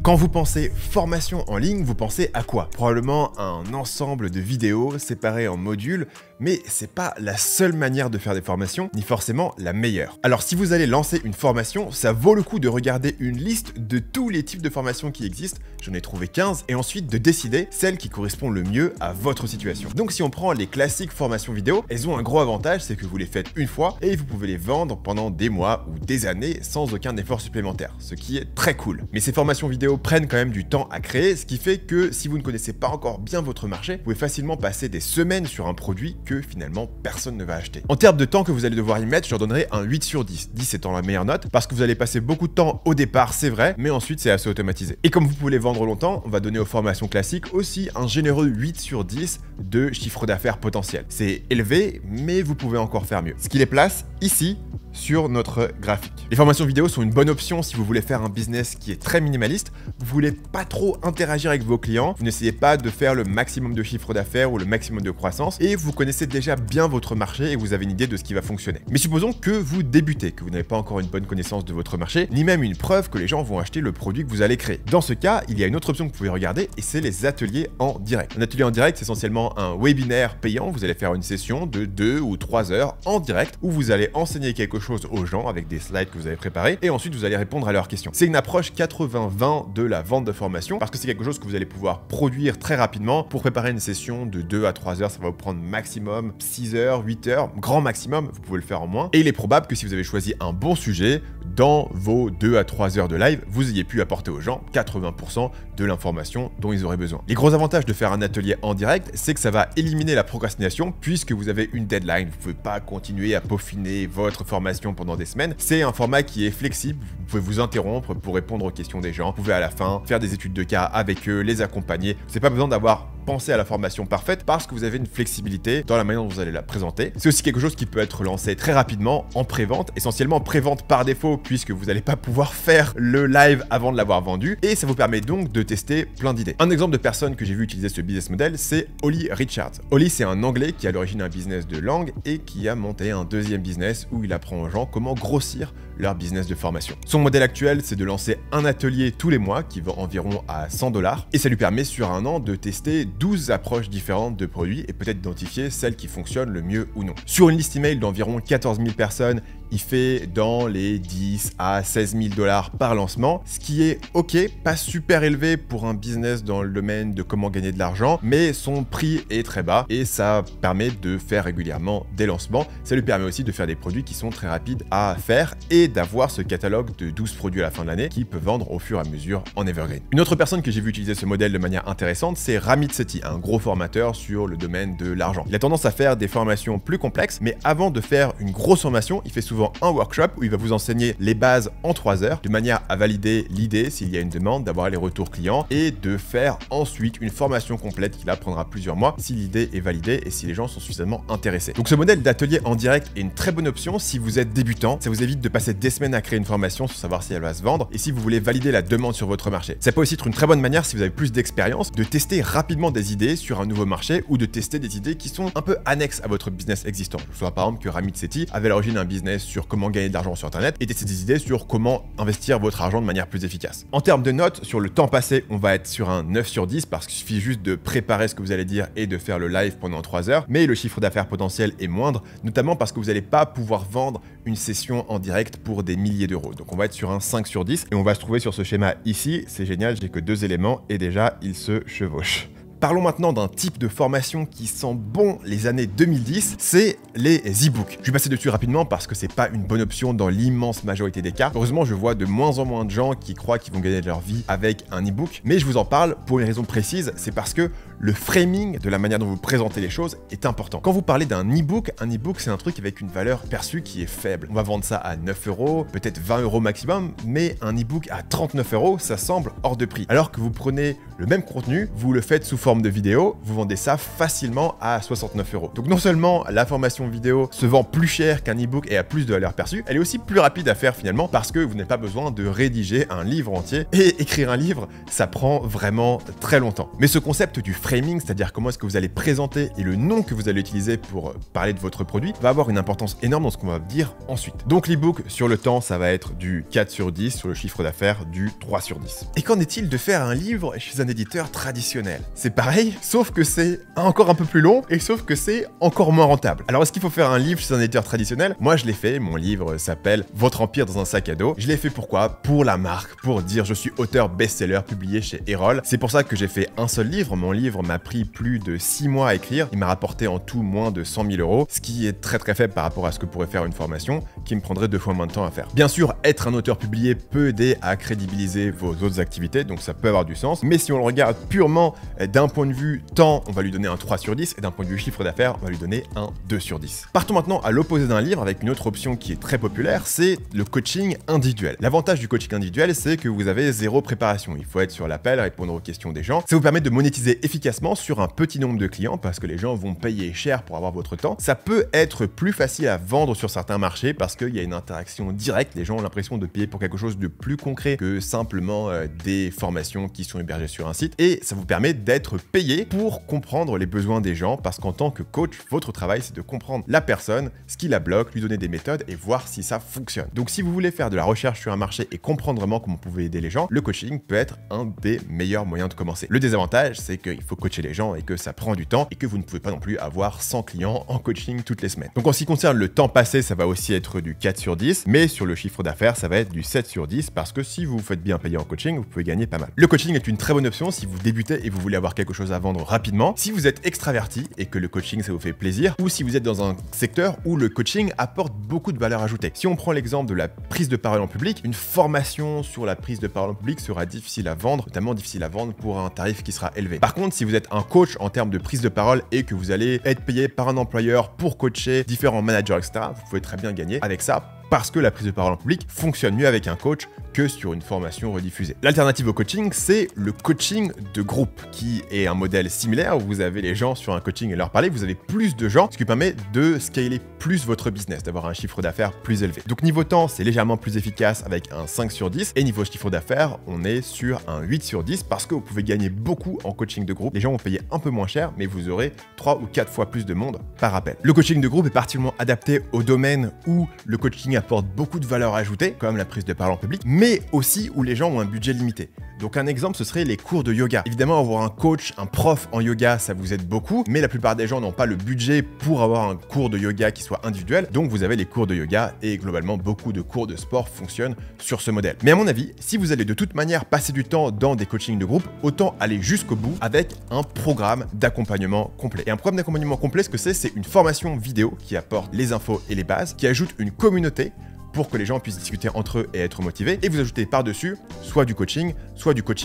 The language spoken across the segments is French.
Quand vous pensez formation en ligne, vous pensez à quoi? Probablement à un ensemble de vidéos séparées en modules, mais c'est pas la seule manière de faire des formations, ni forcément la meilleure. Alors si vous allez lancer une formation, ça vaut le coup de regarder une liste de tous les types de formations qui existent, j'en ai trouvé 15, et ensuite de décider celle qui correspond le mieux à votre situation. Donc si on prend les classiques formations vidéo, elles ont un gros avantage, c'est que vous les faites une fois, et vous pouvez les vendre pendant des mois ou des années sans aucun effort supplémentaire, ce qui est très cool. Mais ces formations vidéo prennent quand même du temps à créer, ce qui fait que si vous ne connaissez pas encore bien votre marché, vous pouvez facilement passer des semaines sur un produit que finalement personne ne va acheter. En termes de temps que vous allez devoir y mettre, je leur donnerai un 8 sur 10, 10 étant la meilleure note, parce que vous allez passer beaucoup de temps au départ, c'est vrai, mais ensuite c'est assez automatisé. Et comme vous pouvez les vendre longtemps, on va donner aux formations classiques aussi un généreux 8 sur 10 de chiffre d'affaires potentiel. C'est élevé, mais vous pouvez encore faire mieux. Ce qui les place ici, sur notre graphique. Les formations vidéo sont une bonne option si vous voulez faire un business qui est très minimaliste, vous voulez pas trop interagir avec vos clients, vous n'essayez pas de faire le maximum de chiffre d'affaires ou le maximum de croissance, et vous connaissez déjà bien votre marché et vous avez une idée de ce qui va fonctionner. Mais supposons que vous débutez, que vous n'avez pas encore une bonne connaissance de votre marché, ni même une preuve que les gens vont acheter le produit que vous allez créer. Dans ce cas, il y a une autre option que vous pouvez regarder, et c'est les ateliers en direct. Un atelier en direct, c'est essentiellement un webinaire payant, vous allez faire une session de 2 ou 3 heures en direct, où vous allez enseigner quelque chose aux gens avec des slides que vous avez préparés et ensuite vous allez répondre à leurs questions. C'est une approche 80-20 de la vente de formation parce que c'est quelque chose que vous allez pouvoir produire très rapidement. Pour préparer une session de 2 à 3 heures, ça va vous prendre maximum 6 heures, 8 heures, grand maximum, vous pouvez le faire en moins. Et il est probable que si vous avez choisi un bon sujet, dans vos 2 à 3 heures de live, vous ayez pu apporter aux gens 80% de l'information dont ils auraient besoin. Les gros avantages de faire un atelier en direct, c'est que ça va éliminer la procrastination puisque vous avez une deadline. Vous ne pouvez pas continuer à peaufiner votre formation pendant des semaines. C'est un format qui est flexible, vous pouvez vous interrompre pour répondre aux questions des gens, vous pouvez à la fin faire des études de cas avec eux, les accompagner. Vous n'avez pas besoin d'avoir pensé à la formation parfaite parce que vous avez une flexibilité dans la manière dont vous allez la présenter. C'est aussi quelque chose qui peut être lancé très rapidement en pré-vente, essentiellement pré-vente par défaut puisque vous n'allez pas pouvoir faire le live avant de l'avoir vendu et ça vous permet donc de tester plein d'idées. Un exemple de personne que j'ai vu utiliser ce business model, c'est Holly Richards. Holly, c'est un Anglais qui a à l'origine un business de langue et qui a monté un deuxième business où il apprend aux gens comment grossir leur business de formation. Son modèle actuel, c'est de lancer un atelier tous les mois qui vend environ à 100 $ et ça lui permet sur un an de tester 12 approches différentes de produits et peut-être d'identifier celles qui fonctionnent le mieux ou non. Sur une liste email d'environ 14 000 personnes, il fait dans les 10 à 16 000 $ par lancement, ce qui est ok, pas super élevé pour un business dans le domaine de comment gagner de l'argent, mais son prix est très bas et ça permet de faire régulièrement des lancements. Ça lui permet aussi de faire des produits qui sont très rapides à faire et d'avoir ce catalogue de 12 produits à la fin de l'année qui peut vendre au fur et à mesure en evergreen. Une autre personne que j'ai vu utiliser ce modèle de manière intéressante, c'est Ramit Sethi, un gros formateur sur le domaine de l'argent. Il a tendance à faire des formations plus complexes, mais avant de faire une grosse formation, il fait souvent un workshop où il va vous enseigner les bases en 3 heures de manière à valider l'idée s'il y a une demande, d'avoir les retours clients et de faire ensuite une formation complète qui là prendra plusieurs mois si l'idée est validée et si les gens sont suffisamment intéressés. Donc ce modèle d'atelier en direct est une très bonne option si vous êtes débutant. Ça vous évite de passer des semaines à créer une formation sans savoir si elle va se vendre et si vous voulez valider la demande sur votre marché. Ça peut aussi être une très bonne manière si vous avez plus d'expérience de tester rapidement des idées sur un nouveau marché ou de tester des idées qui sont un peu annexes à votre business existant. Je vois par exemple que Ramit Sethi avait à l'origine un business sur comment gagner de l'argent sur internet et tester des idées sur comment investir votre argent de manière plus efficace. En termes de notes, sur le temps passé, on va être sur un 9 sur 10 parce qu'il suffit juste de préparer ce que vous allez dire et de faire le live pendant 3 heures, mais le chiffre d'affaires potentiel est moindre, notamment parce que vous n'allez pas pouvoir vendre une session en direct pour des milliers d'euros. Donc on va être sur un 5 sur 10 et on va se trouver sur ce schéma ici. C'est génial, j'ai que 2 éléments et déjà ils se chevauchent. Parlons maintenant d'un type de formation qui sent bon les années 2010, c'est les e-books. Je vais passer dessus rapidement parce que c'est pas une bonne option dans l'immense majorité des cas. Heureusement, je vois de moins en moins de gens qui croient qu'ils vont gagner de leur vie avec un e-book, mais je vous en parle pour une raison précise, c'est parce que le framing de la manière dont vous présentez les choses est important. Quand vous parlez d'un e-book c'est un truc avec une valeur perçue qui est faible. On va vendre ça à 9 €, peut-être 20 € maximum, mais un e-book à 39 €, ça semble hors de prix. Alors que vous prenez le même contenu, vous le faites sous forme de vidéo, vous vendez ça facilement à 69 €. Donc non seulement la formation formation vidéo se vend plus cher qu'un e-book et a plus de valeur perçue, elle est aussi plus rapide à faire finalement parce que vous n'avez pas besoin de rédiger un livre entier. Et écrire un livre, ça prend vraiment très longtemps. Mais ce concept du framing, c'est-à-dire comment est-ce que vous allez présenter et le nom que vous allez utiliser pour parler de votre produit, va avoir une importance énorme dans ce qu'on va dire ensuite. Donc l'e-book sur le temps, ça va être du 4 sur 10, sur le chiffre d'affaires du 3 sur 10. Et qu'en est-il de faire un livre chez un éditeur traditionnel? C'est pareil, sauf que c'est encore un peu plus long et sauf que c'est encore moins rentable. Alors est-ce qu'il faut faire un livre chez un éditeur traditionnel? Moi je l'ai fait, mon livre s'appelle Votre Empire dans un sac à dos. Je l'ai fait pourquoi? Pour la marque, pour dire je suis auteur best-seller publié chez Erol. C'est pour ça que j'ai fait un seul livre. Mon livre m'a pris plus de 6 mois à écrire. Il m'a rapporté en tout moins de 100 000 €, ce qui est très faible par rapport à ce que pourrait faire une formation qui me prendrait 2 fois moins de temps à faire. Bien sûr, être un auteur publié peut aider à crédibiliser vos autres activités, donc ça peut avoir du sens. Mais si on le regarde purement d'un point de vue temps, on va lui donner un 3 sur 10 et d'un point de vue chiffre d'affaires, on va lui donner un 2 sur 10. Partons maintenant à l'opposé d'un livre avec une autre option qui est très populaire, c'est le coaching individuel. L'avantage du coaching individuel, c'est que vous avez zéro préparation. Il faut être sur l'appel, répondre aux questions des gens. Ça vous permet de monétiser efficacement sur un petit nombre de clients parce que les gens vont payer cher pour avoir votre temps. Ça peut être plus facile à vendre sur certains marchés parce qu'il y a une interaction directe. Les gens ont l'impression de payer pour quelque chose de plus concret que simplement des formations qui sont hébergées sur un site. Et ça vous permet d'être payé pour comprendre les besoins des gens parce qu'en tant que coach, votre travail, c'est de comprendre la personne, ce qui la bloque, lui donner des méthodes et voir si ça fonctionne. Donc si vous voulez faire de la recherche sur un marché et comprendre vraiment comment vous pouvez aider les gens, le coaching peut être un des meilleurs moyens de commencer. Le désavantage, c'est qu'il faut coacher les gens et que ça prend du temps et que vous ne pouvez pas non plus avoir 100 clients en coaching toutes les semaines. Donc en ce qui concerne le temps passé, ça va aussi être du 4 sur 10, mais sur le chiffre d'affaires, ça va être du 7 sur 10 parce que si vous vous faites bien payer en coaching, vous pouvez gagner pas mal. Le coaching est une très bonne option si vous débutez et vous voulez avoir quelque chose à vendre rapidement, si vous êtes extraverti et que le coaching ça vous fait plaisir, ou si vous êtes dans un secteur où le coaching apporte beaucoup de valeur ajoutée. Si on prend l'exemple de la prise de parole en public, une formation sur la prise de parole en public sera difficile à vendre, notamment difficile à vendre pour un tarif qui sera élevé. Par contre, si vous êtes un coach en termes de prise de parole et que vous allez être payé par un employeur pour coacher différents managers, etc., vous pouvez très bien gagner avec ça parce que la prise de parole en public fonctionne mieux avec un coach que sur une formation rediffusée. L'alternative au coaching, c'est le coaching de groupe, qui est un modèle similaire où vous avez les gens sur un coaching et leur parler, vous avez plus de gens, ce qui permet de scaler plus votre business, d'avoir un chiffre d'affaires plus élevé. Donc niveau temps, c'est légèrement plus efficace avec un 5 sur 10, et niveau chiffre d'affaires, on est sur un 8 sur 10 parce que vous pouvez gagner beaucoup en coaching de groupe. Les gens vont payer un peu moins cher, mais vous aurez 3 ou 4 fois plus de monde par appel. Le coaching de groupe est particulièrement adapté au domaine où le coaching apporte beaucoup de valeur ajoutée, comme la prise de parole en public, mais aussi où les gens ont un budget limité. Donc un exemple, ce serait les cours de yoga. Évidemment, avoir un coach, un prof en yoga, ça vous aide beaucoup, mais la plupart des gens n'ont pas le budget pour avoir un cours de yoga qui soit individuel, donc vous avez les cours de yoga et globalement, beaucoup de cours de sport fonctionnent sur ce modèle. Mais à mon avis, si vous allez de toute manière passer du temps dans des coachings de groupe, autant aller jusqu'au bout avec un programme d'accompagnement complet. Et un programme d'accompagnement complet, ce que c'est une formation vidéo qui apporte les infos et les bases, qui ajoute une communauté pour que les gens puissent discuter entre eux et être motivés, et vous ajoutez par-dessus soit du coaching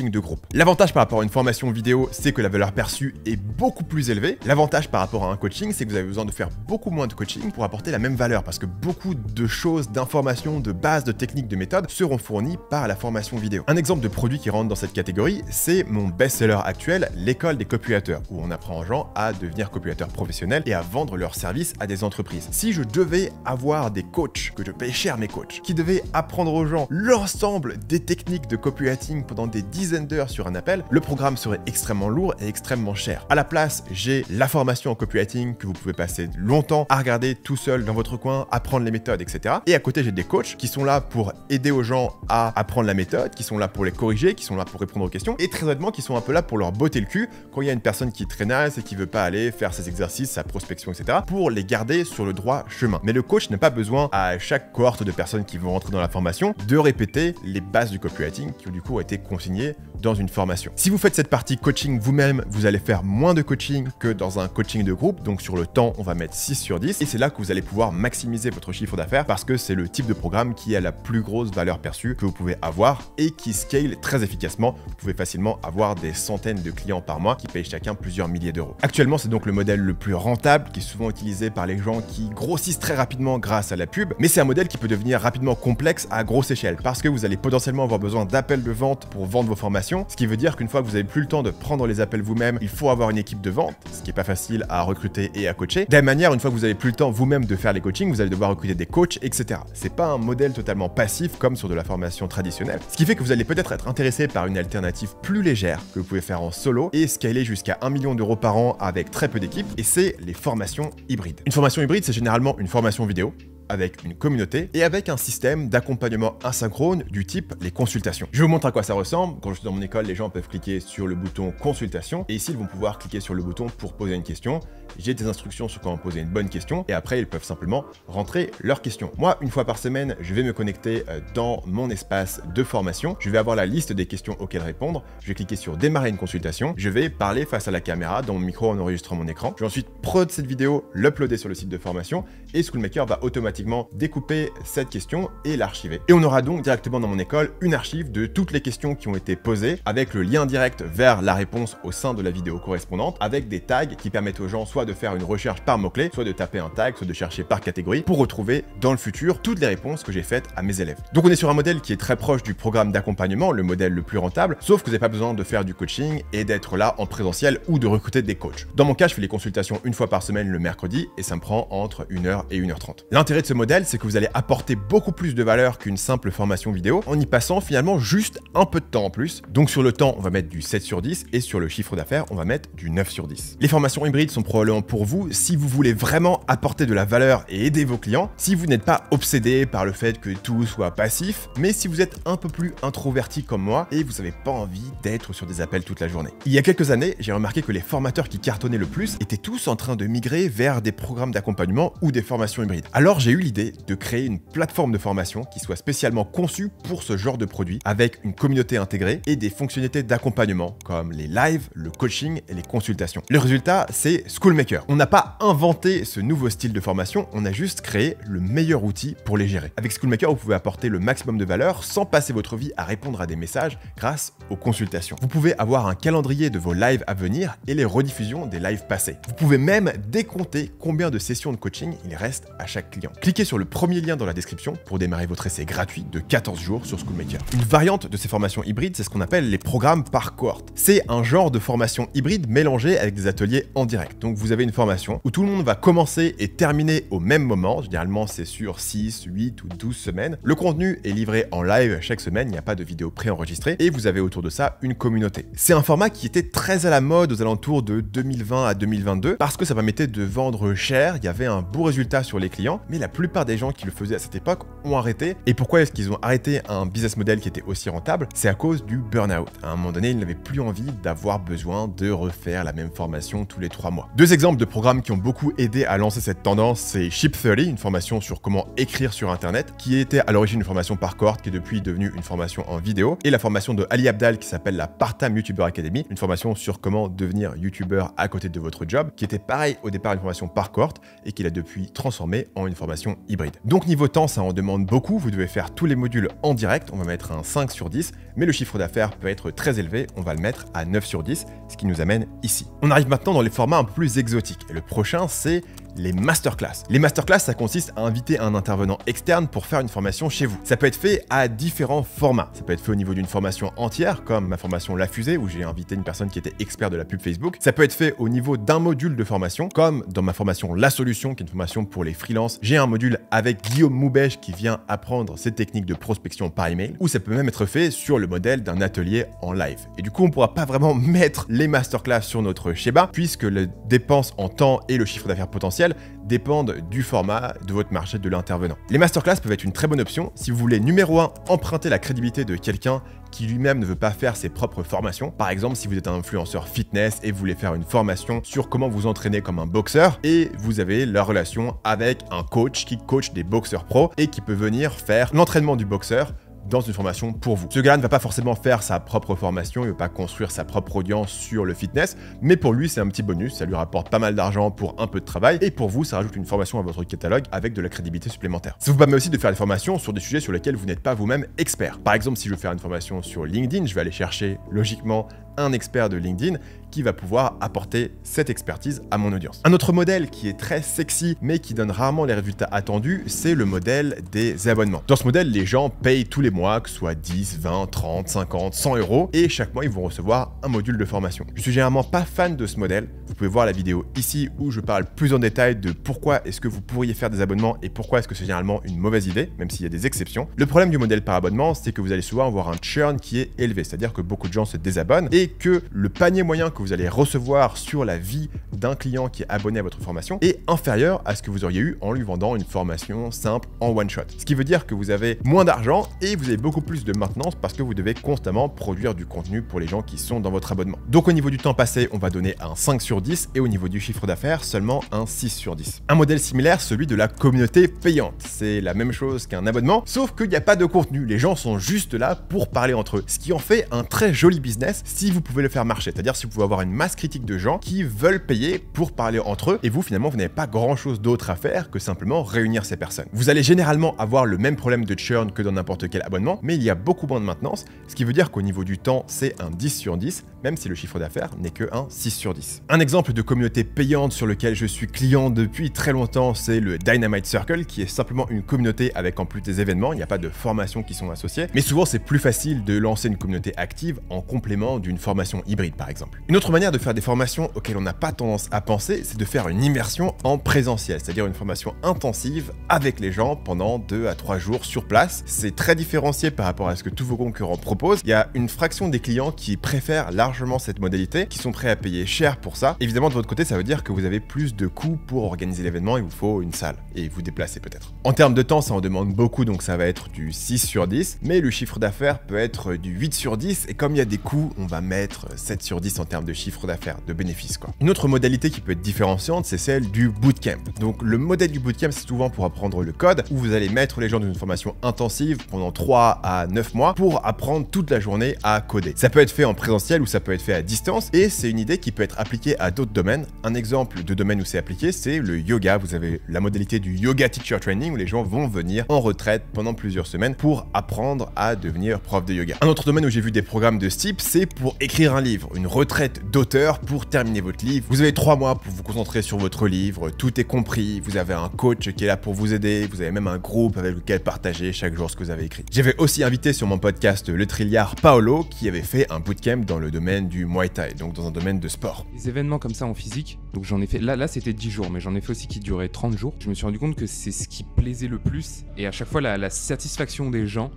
de groupe. L'avantage par rapport à une formation vidéo, c'est que la valeur perçue est beaucoup plus élevée. L'avantage par rapport à un coaching, c'est que vous avez besoin de faire beaucoup moins de coaching pour apporter la même valeur, parce que beaucoup de choses, d'informations, de bases, de techniques, de méthodes seront fournies par la formation vidéo. Un exemple de produit qui rentre dans cette catégorie, c'est mon best-seller actuel, l'école des copywriters, où on apprend aux gens à devenir copywriters professionnels et à vendre leurs services à des entreprises. Si je devais avoir des coachs, que je paye cher mes coachs, qui devaient apprendre aux gens l'ensemble des techniques de copywriting pendant des dizaines d'heures sur un appel, le programme serait extrêmement lourd et extrêmement cher. À la place, j'ai la formation en copywriting que vous pouvez passer longtemps à regarder tout seul dans votre coin, apprendre les méthodes, etc. Et à côté, j'ai des coachs qui sont là pour aider aux gens à apprendre la méthode, qui sont là pour les corriger, qui sont là pour répondre aux questions, et très honnêtement, qui sont un peu là pour leur botter le cul quand il y a une personne qui traînasse et qui veut pas aller faire ses exercices, sa prospection, etc. pour les garder sur le droit chemin. Mais le coach n'a pas besoin à chaque cohorte de personnes qui vont rentrer dans la formation de répéter les bases du copywriting qui du coup ont été consignées dans une formation. Si vous faites cette partie coaching vous-même, vous allez faire moins de coaching que dans un coaching de groupe. Donc sur le temps, on va mettre 6 sur 10 et c'est là que vous allez pouvoir maximiser votre chiffre d'affaires parce que c'est le type de programme qui a la plus grosse valeur perçue que vous pouvez avoir et qui scale très efficacement. Vous pouvez facilement avoir des centaines de clients par mois qui payent chacun plusieurs milliers d'euros. Actuellement, c'est donc le modèle le plus rentable qui est souvent utilisé par les gens qui grossissent très rapidement grâce à la pub, mais c'est un modèle qui peut devenir rapidement complexe à grosse échelle parce que vous allez potentiellement avoir besoin d'appels de vente pour vendre vos formations, ce qui veut dire qu'une fois que vous n'avez plus le temps de prendre les appels vous-même, il faut avoir une équipe de vente, ce qui n'est pas facile à recruter et à coacher. De la même manière, une fois que vous n'avez plus le temps vous-même de faire les coachings, vous allez devoir recruter des coachs, etc. C'est pas un modèle totalement passif comme sur de la formation traditionnelle, ce qui fait que vous allez peut-être être intéressé par une alternative plus légère que vous pouvez faire en solo et scaler jusqu'à 1 million d'euros par an avec très peu d'équipes, et c'est les formations hybrides. Une formation hybride, c'est généralement une formation vidéo, avec une communauté et avec un système d'accompagnement asynchrone du type les consultations. Je vous montre à quoi ça ressemble. Quand je suis dans mon école, les gens peuvent cliquer sur le bouton consultation et ici ils vont pouvoir cliquer sur le bouton pour poser une question. J'ai des instructions sur comment poser une bonne question et après ils peuvent simplement rentrer leurs questions. Moi, une fois par semaine, je vais me connecter dans mon espace de formation. Je vais avoir la liste des questions auxquelles répondre. Je vais cliquer sur démarrer une consultation. Je vais parler face à la caméra dans mon micro en enregistrant mon écran. Je vais ensuite prod cette vidéo, l'uploader sur le site de formation et Schoolmaker va automatiquement découper cette question et l'archiver. Et on aura donc directement dans mon école une archive de toutes les questions qui ont été posées avec le lien direct vers la réponse au sein de la vidéo correspondante avec des tags qui permettent aux gens soit de faire une recherche par mots-clés, soit de taper un tag, soit de chercher par catégorie pour retrouver dans le futur toutes les réponses que j'ai faites à mes élèves. Donc on est sur un modèle qui est très proche du programme d'accompagnement, le modèle le plus rentable, sauf que vous n'avez pas besoin de faire du coaching et d'être là en présentiel ou de recruter des coachs. Dans mon cas, je fais les consultations une fois par semaine le mercredi et ça me prend entre 1h et 1h30. L'intérêt de ce modèle, c'est que vous allez apporter beaucoup plus de valeur qu'une simple formation vidéo en y passant finalement juste un peu de temps en plus. Donc sur le temps, on va mettre du 7 sur 10 et sur le chiffre d'affaires, on va mettre du 9 sur 10. Les formations hybrides sont probablement pour vous si vous voulez vraiment apporter de la valeur et aider vos clients, si vous n'êtes pas obsédé par le fait que tout soit passif, mais si vous êtes un peu plus introverti comme moi et vous n'avez pas envie d'être sur des appels toute la journée. Il y a quelques années, j'ai remarqué que les formateurs qui cartonnaient le plus étaient tous en train de migrer vers des programmes d'accompagnement ou des formations hybrides. Alors j'ai eu l'idée de créer une plateforme de formation qui soit spécialement conçue pour ce genre de produit avec une communauté intégrée et des fonctionnalités d'accompagnement comme les lives, le coaching et les consultations. Le résultat, c'est Schoolmaker. On n'a pas inventé ce nouveau style de formation, on a juste créé le meilleur outil pour les gérer. Avec Schoolmaker, vous pouvez apporter le maximum de valeur sans passer votre vie à répondre à des messages grâce aux consultations. Vous pouvez avoir un calendrier de vos lives à venir et les rediffusions des lives passés. Vous pouvez même décompter combien de sessions de coaching il reste à chaque client. Cliquez sur le premier lien dans la description pour démarrer votre essai gratuit de 14 jours sur Schoolmaker. Une variante de ces formations hybrides, c'est ce qu'on appelle les programmes par cohorte. C'est un genre de formation hybride mélangé avec des ateliers en direct. Donc vous avez une formation où tout le monde va commencer et terminer au même moment. Généralement, c'est sur 6, 8 ou 12 semaines. Le contenu est livré en live chaque semaine, il n'y a pas de vidéo préenregistrée et vous avez autour de ça une communauté. C'est un format qui était très à la mode aux alentours de 2020 à 2022 parce que ça permettait de vendre cher, il y avait un beau résultat sur les clients, mais la plupart des gens qui le faisaient à cette époque ont arrêté. Et pourquoi est-ce qu'ils ont arrêté un business model qui était aussi rentable? C'est à cause du burn-out. À un moment donné, ils n'avaient plus envie d'avoir besoin de refaire la même formation tous les 3 mois. Deux exemples de programmes qui ont beaucoup aidé à lancer cette tendance, c'est Ship30, une formation sur comment écrire sur Internet, qui était à l'origine une formation par cohorte, qui est depuis devenue une formation en vidéo, et la formation de Ali Abdaal qui s'appelle la Part-Time YouTuber Academy, une formation sur comment devenir YouTuber à côté de votre job, qui était pareil au départ une formation par cohorte et qu'il a depuis transformé en une formation hybride. Donc niveau temps, ça en demande beaucoup, vous devez faire tous les modules en direct, on va mettre un 5 sur 10, mais le chiffre d'affaires peut être très élevé, on va le mettre à 9 sur 10, ce qui nous amène ici. On arrive maintenant dans les formats un peu plus exotiques, et le prochain c'est les masterclass. Les masterclass, ça consiste à inviter un intervenant externe pour faire une formation chez vous. Ça peut être fait à différents formats. Ça peut être fait au niveau d'une formation entière, comme ma formation La Fusée, où j'ai invité une personne qui était expert de la pub Facebook. Ça peut être fait au niveau d'un module de formation, comme dans ma formation La Solution, qui est une formation pour les freelances. J'ai un module avec Guillaume Moubège qui vient apprendre ces techniques de prospection par email, ou ça peut même être fait sur le modèle d'un atelier en live. Et du coup, on ne pourra pas vraiment mettre les masterclass sur notre schéma, puisque les dépenses en temps et le chiffre d'affaires potentiel dépendent du format de votre marché de l'intervenant. Les masterclass peuvent être une très bonne option si vous voulez, numéro 1, emprunter la crédibilité de quelqu'un qui lui-même ne veut pas faire ses propres formations. Par exemple, si vous êtes un influenceur fitness et vous voulez faire une formation sur comment vous entraîner comme un boxeur et vous avez la relation avec un coach qui coach des boxeurs pros et qui peut venir faire l'entraînement du boxeur dans une formation pour vous. Ce gars-là ne va pas forcément faire sa propre formation, il ne va pas construire sa propre audience sur le fitness, mais pour lui, c'est un petit bonus, ça lui rapporte pas mal d'argent pour un peu de travail, et pour vous, ça rajoute une formation à votre catalogue avec de la crédibilité supplémentaire. Ça vous permet aussi de faire des formations sur des sujets sur lesquels vous n'êtes pas vous-même expert. Par exemple, si je veux faire une formation sur LinkedIn, je vais aller chercher logiquement un expert de LinkedIn qui va pouvoir apporter cette expertise à mon audience. Un autre modèle qui est très sexy mais qui donne rarement les résultats attendus, c'est le modèle des abonnements. Dans ce modèle, les gens payent tous les mois, que ce soit 10, 20, 30, 50, 100 euros, et chaque mois ils vont recevoir un module de formation. Je suis généralement pas fan de ce modèle. Vous pouvez voir la vidéo ici où je parle plus en détail de pourquoi est-ce que vous pourriez faire des abonnements et pourquoi est-ce que c'est généralement une mauvaise idée, même s'il y a des exceptions. Le problème du modèle par abonnement, c'est que vous allez souvent avoir un churn qui est élevé, c'est-à-dire que beaucoup de gens se désabonnent et que le panier moyen que vous allez recevoir sur la vie d'un client qui est abonné à votre formation est inférieur à ce que vous auriez eu en lui vendant une formation simple en one shot. Ce qui veut dire que vous avez moins d'argent et vous avez beaucoup plus de maintenance parce que vous devez constamment produire du contenu pour les gens qui sont dans votre abonnement. Donc au niveau du temps passé, on va donner un 5 sur 10 et au niveau du chiffre d'affaires, seulement un 6 sur 10. Un modèle similaire, celui de la communauté payante. C'est la même chose qu'un abonnement, sauf qu'il n'y a pas de contenu. Les gens sont juste là pour parler entre eux. Ce qui en fait un très joli business si vous pouvez le faire marcher. C'est-à-dire si vous pouvez avoir une masse critique de gens qui veulent payer pour parler entre eux et vous finalement vous n'avez pas grand chose d'autre à faire que simplement réunir ces personnes. Vous allez généralement avoir le même problème de churn que dans n'importe quel abonnement, mais il y a beaucoup moins de maintenance, ce qui veut dire qu'au niveau du temps c'est un 10 sur 10, même si le chiffre d'affaires n'est que un 6 sur 10. Un exemple de communauté payante sur lequel je suis client depuis très longtemps, c'est le Dynamite Circle, qui est simplement une communauté avec en plus des événements, il n'y a pas de formations qui sont associées, mais souvent c'est plus facile de lancer une communauté active en complément d'une formation hybride par exemple. Une autre manière de faire des formations auxquelles on n'a pas tendance à penser, c'est de faire une immersion en présentiel, c'est-à-dire une formation intensive avec les gens pendant 2 à 3 jours sur place. C'est très différencié par rapport à ce que tous vos concurrents proposent. Il y a une fraction des clients qui préfèrent largement cette modalité, qui sont prêts à payer cher pour ça. Évidemment, de votre côté, ça veut dire que vous avez plus de coûts pour organiser l'événement, il vous faut une salle et vous déplacer peut-être. En termes de temps, ça en demande beaucoup, donc ça va être du 6 sur 10, mais le chiffre d'affaires peut être du 8 sur 10, et comme il y a des coûts, on va mettre 7 sur 10 en termes de chiffre d'affaires, de bénéfices quoi. Une autre modalité qui peut être différenciante, c'est celle du bootcamp. Donc le modèle du bootcamp, c'est souvent pour apprendre le code, où vous allez mettre les gens dans une formation intensive pendant 3 à 9 mois pour apprendre toute la journée à coder. Ça peut être fait en présentiel ou ça peut être fait à distance, et c'est une idée qui peut être appliquée à d'autres domaines. Un exemple de domaine où c'est appliqué, c'est le yoga. Vous avez la modalité du yoga teacher training où les gens vont venir en retraite pendant plusieurs semaines pour apprendre à devenir prof de yoga. Un autre domaine où j'ai vu des programmes de ce type, c'est pour écrire un livre, une retraite d'auteur pour terminer votre livre. Vous avez 3 mois pour vous concentrer sur votre livre, tout est compris, vous avez un coach qui est là pour vous aider, vous avez même un groupe avec lequel partager chaque jour ce que vous avez écrit. J'avais aussi invité sur mon podcast le trilliard Paolo qui avait fait un bootcamp dans le domaine du Muay Thai, donc dans un domaine de sport. Les événements comme ça en physique, donc j'en ai fait, là c'était 10 jours, mais j'en ai fait aussi qui duraient 30 jours. Je me suis rendu compte que c'est ce qui plaisait le plus, et à chaque fois la satisfaction des gens,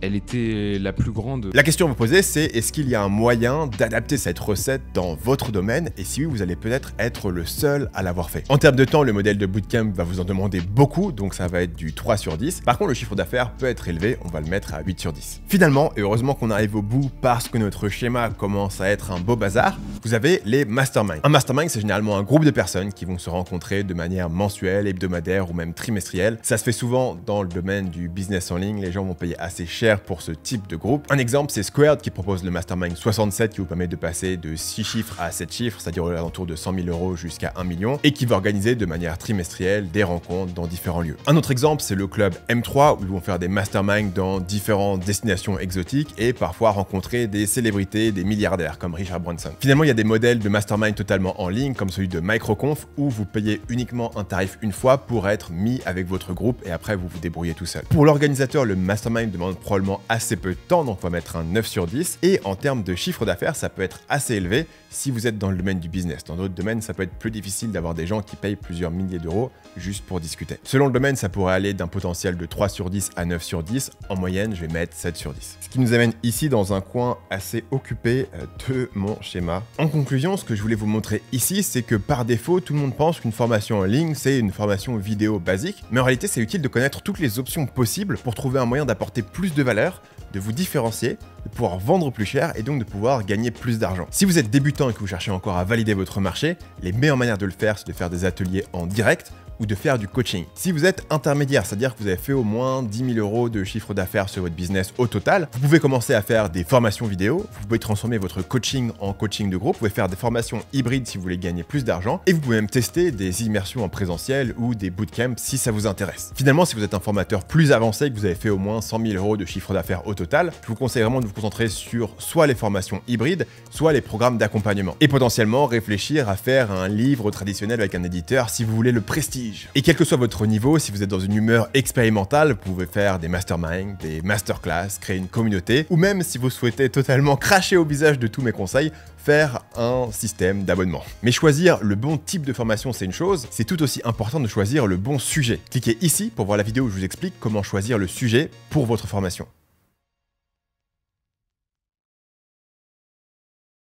elle était la plus grande. La question à vous poser, c'est est-ce qu'il y a un moyen d'adapter cette recette dans votre domaine, et si oui, vous allez peut-être être le seul à l'avoir fait. En termes de temps, le modèle de bootcamp va vous en demander beaucoup, donc ça va être du 3 sur 10. Par contre, le chiffre d'affaires peut être élevé, on va le mettre à 8 sur 10. Finalement, et heureusement qu'on arrive au bout parce que notre schéma commence à être un beau bazar, vous avez les masterminds. Un mastermind, c'est généralement un groupe de personnes qui vont se rencontrer de manière mensuelle, hebdomadaire ou même trimestrielle. Ça se fait souvent dans le domaine du business en ligne, les gens vont payer assez cher pour ce type de groupe. Un exemple, c'est Squared qui propose le mastermind 67 qui vous permet de passer de 6 chiffres à 7 chiffres, c'est-à-dire aux alentours de 100 000 euros jusqu'à 1 million, et qui va organiser de manière trimestrielle des rencontres dans différents lieux. Un autre exemple, c'est le club M3 où ils vont faire des masterminds dans différentes destinations exotiques et parfois rencontrer des célébrités, des milliardaires comme Richard Branson. Finalement, il y a des modèles de mastermind totalement en ligne comme celui de Microconf où vous payez uniquement un tarif une fois pour être mis avec votre groupe et après vous vous débrouillez tout seul. Pour l'organisateur, le mastermind demande probablement assez peu de temps, donc on va mettre un 9 sur 10, et en termes de chiffre d'affaires, ça peut être assez élevé si vous êtes dans le domaine du business. Dans d'autres domaines, ça peut être plus difficile d'avoir des gens qui payent plusieurs milliers d'euros juste pour discuter. Selon le domaine, ça pourrait aller d'un potentiel de 3 sur 10 à 9 sur 10. En moyenne, je vais mettre 7 sur 10. Ce qui nous amène ici dans un coin assez occupé de mon schéma. En conclusion, ce que je voulais vous montrer ici, c'est que par défaut, tout le monde pense qu'une formation en ligne, c'est une formation vidéo basique. Mais en réalité, c'est utile de connaître toutes les options possibles pour trouver un moyen d'apporter plus de valeur, de vous différencier, de pouvoir vendre plus cher et donc de pouvoir gagner plus d'argent. Si vous êtes débutant et que vous cherchez encore à valider votre marché, les meilleures manières de le faire, c'est de faire des ateliers en direct ou de faire du coaching. Si vous êtes intermédiaire, c'est-à-dire que vous avez fait au moins 10 000 € de chiffre d'affaires sur votre business au total, vous pouvez commencer à faire des formations vidéo, vous pouvez transformer votre coaching en coaching de groupe, vous pouvez faire des formations hybrides si vous voulez gagner plus d'argent, et vous pouvez même tester des immersions en présentiel ou des bootcamps si ça vous intéresse. Finalement, si vous êtes un formateur plus avancé et que vous avez fait au moins 100 000 € de chiffre d'affaires au total, je vous conseille vraiment de vous concentrer sur soit les formations hybrides, soit les programmes d'accompagnement. Et potentiellement réfléchir à faire un livre traditionnel avec un éditeur si vous voulez le prestige. Et quel que soit votre niveau, si vous êtes dans une humeur expérimentale, vous pouvez faire des masterminds, des masterclass, créer une communauté, ou même si vous souhaitez totalement cracher au visage de tous mes conseils, faire un système d'abonnement. Mais choisir le bon type de formation, c'est une chose, c'est tout aussi important de choisir le bon sujet. Cliquez ici pour voir la vidéo où je vous explique comment choisir le sujet pour votre formation.